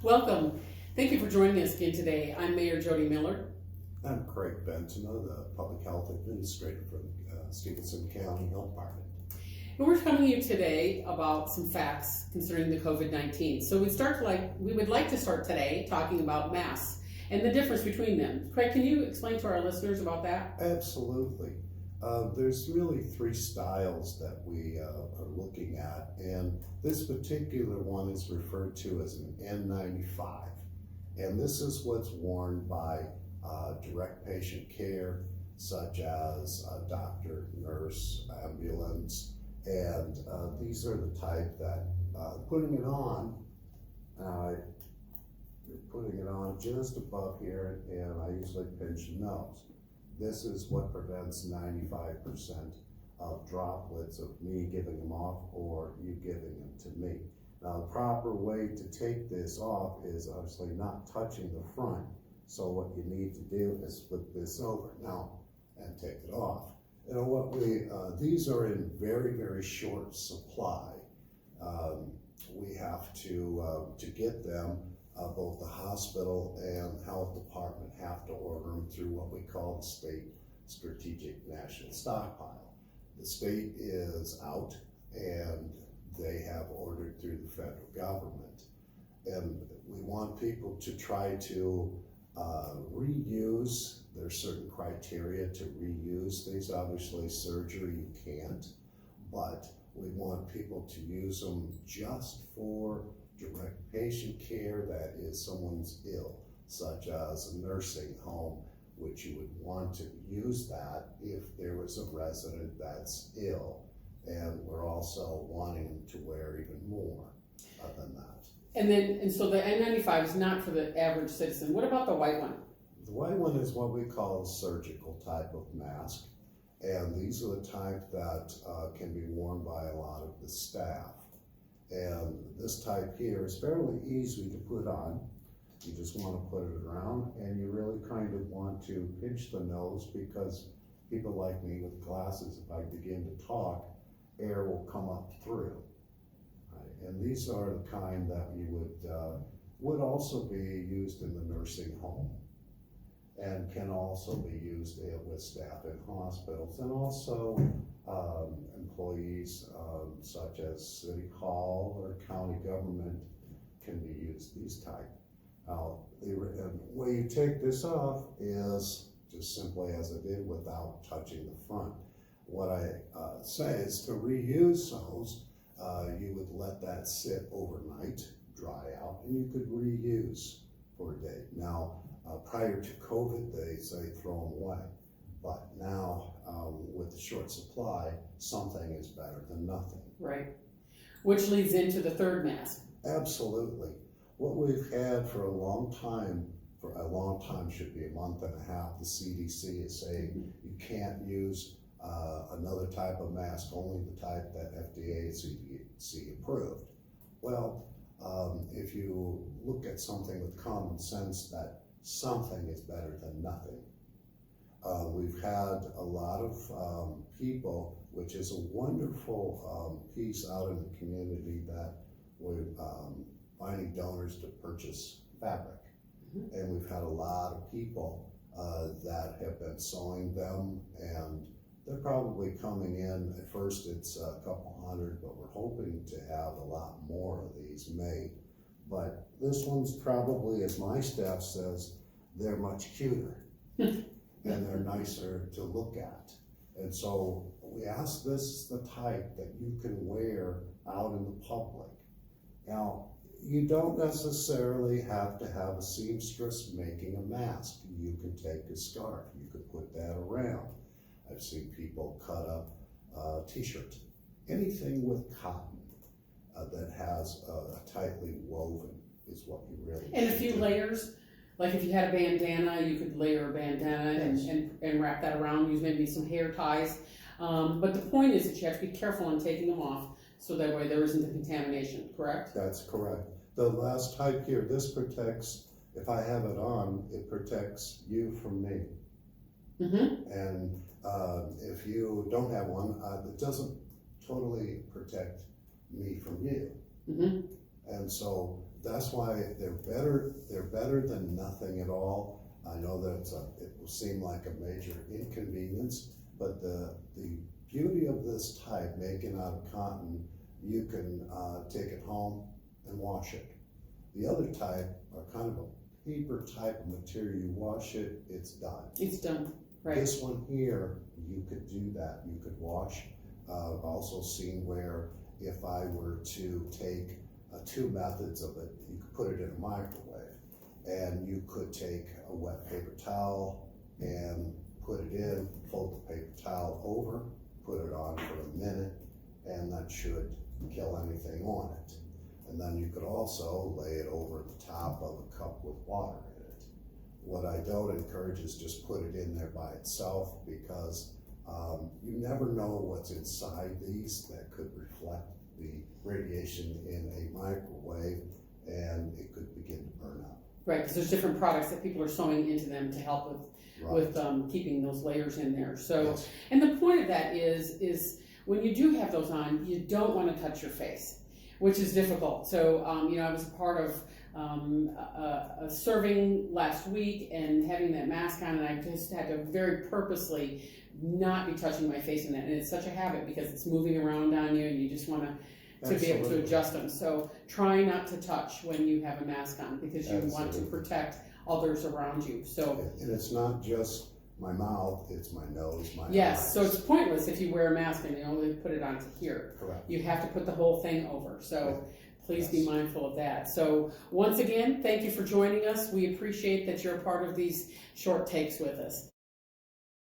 Welcome. Thank you for joining us again today. I'm Mayor Jody Miller. I'm Craig Bentino, the Public Health Administrator for the Stevenson County Health Department. And we're telling you today about some facts concerning the COVID-19. So we would like to start today talking about masks and the difference between them. Craig, can you explain to our listeners about that? Absolutely. There's really three styles that we are looking at, and this particular one is referred to as an N95. And this is what's worn by direct patient care, such as doctor, nurse, ambulance, and these are the type that putting it on, you're putting it on just above here, and I usually pinch the nose. This is what prevents 95% of droplets of me giving them off or you giving them to me. Now, the proper way to take this off is obviously not touching the front. So what you need to do is flip this over now and take it off. You know these are in very, very short supply. We have to get them. Both the hospital and health department have to order them through what we call the state strategic national stockpile. The state is out and they have ordered through the federal government. And we want people to try to reuse. There's certain criteria to reuse things. Obviously surgery you can't, but we want people to use them just for direct patient care, that is someone's ill, such as a nursing home, which you would want to use that if there was a resident that's ill. And we're also wanting them to wear even more than that. And so the N95 is not for the average citizen. What about the white one? The white one is what we call a surgical type of mask. And these are the type that can be worn by a lot of the staff. And this type here is fairly easy to put on. You just want to put it around, and you really kind of want to pinch the nose, because people like me with glasses, if I begin to talk, air will come up through. Right? And these are the kind that you would also be used in the nursing home, and can also be used with staff in hospitals, and also employees such as city hall or county government can be used these type. Now, the way you take this off is just simply as I did, without touching the front. What I say is to reuse those, you would let that sit overnight, dry out, and you could reuse for a day. Now, prior to COVID, they say throw them away. But now, with the short supply, something is better than nothing. Right. Which leads into the third mask. Absolutely. What we've had for a long time should be a month and a half, the CDC is saying you can't use another type of mask, only the type that FDA and CDC approved. Well, if you look at something with common sense, that something is better than nothing. We've had a lot of people, which is a wonderful piece out in the community, that we're finding donors to purchase fabric. Mm-hmm. And we've had a lot of people that have been sewing them, and they're probably coming in. At first it's a couple hundred, but we're hoping to have a lot more of these made. But this one's probably, as my staff says, they're much cuter. And they're nicer to look at. And so we ask, this is the type that you can wear out in the public. Now, you don't necessarily have to have a seamstress making a mask. You can take a scarf, you could put that around. I've seen people cut up a t-shirt. Anything with cotton that has tightly woven is what you really And a few layers. Like if you had a bandana, you could layer a bandana. Yes. and wrap that around, use maybe some hair ties. But the point is that you have to be careful in taking them off, so that way there isn't a contamination, correct? That's correct. The last type here, this protects, if I have it on, it protects you from me. Mm-hmm. And if you don't have one, it doesn't totally protect me from you. Mm-hmm. And so that's why they're better than nothing at all. I know that it will seem like a major inconvenience, but the beauty of this type, making out of cotton, you can take it home and wash it. The other type are kind of a paper type of material. You wash it, it's done. It's done, right. This one here, you could do that. You could wash. I've also seen where if I were to take two methods of it, you could put it in a microwave, and you could take a wet paper towel and put it in, fold the paper towel over, put it on for a minute, and that should kill anything on it. And then you could also lay it over the top of a cup with water in it. What I don't encourage is just put it in there by itself, because you never know what's inside these that could reflect the radiation in a microwave, and it could begin to burn up. Right, because there's different products that people are sewing into them to help with keeping those layers in there. So, Yes. and the point of that is when you do have those on, you don't want to touch your face, which is difficult. So, I was a part of a serving last week and having that mask on, and I just had to very purposely not be touching my face in that. And it's such a habit because it's moving around on you, and you just want to be able to adjust them. So try not to touch when you have a mask on, because you want to protect others around you. So, and it's not just my mouth, it's my nose, my yes, eyes. so it's pointless if you wear a mask and you only put it on to here. Correct. You have to put the whole thing over. So please be mindful of that. So once again, thank you for joining us. We appreciate that you're a part of these short takes with us.